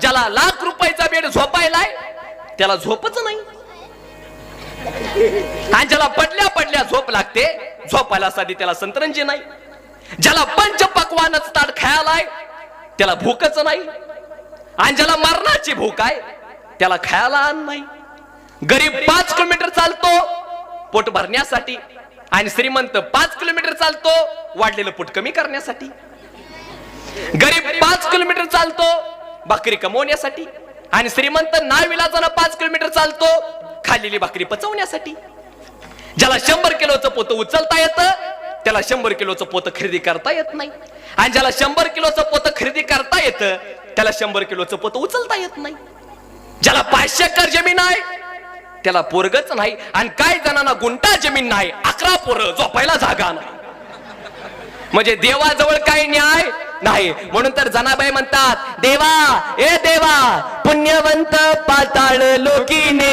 ज्याला लाख रुपयाचा बेड झोपायलाय त्याला झोपच नाही, आणि ज्याला पडल्या पडल्या झोप लागते झोपायला साठी त्याला संतरंजी नाही, ज्याला पंचपक्वानच ताट खायलाय त्याला भूकच नाही, आणि ज्याला मरणाची भूक आहे त्याला खायला अन्न नाही. गरीब 5 किलोमीटर चालतो पोट भरण्यासाठी, आणि श्रीमंत 5 किलोमीटर चालतो वाढलेलं पोट कमी करण्यासाठी. गरीब 5 किलोमीटर चालतो भाकरी कमवण्यासाठी, आणि श्रीमंत नाविलाजानं 5 किलोमीटर चालतो खाल्लेली भाकरी पचवण्यासाठी. ज्याला 100 किलोचं पोतं उचलता येतं त्याला 100 किलोचं पोतं खरेदी करता येत नाही, आणि ज्याला 100 किलोचं पोतं खरेदी करता येतं त्याला 100 किलोचं पोतं उचलता येत नाही. ज्याला 500 एकर जमीन आहे त्याला पोरगच नाही, आणि काय जणांना गुंठा जमीन नाही 11 पोरं झोपायला जागा नाही. म्हणजे देवाजवळ काही न्याय नाही. म्हणून तर जनाबाई म्हणतात, देवा ए देवा पुण्यवंत पाताळ लोकीने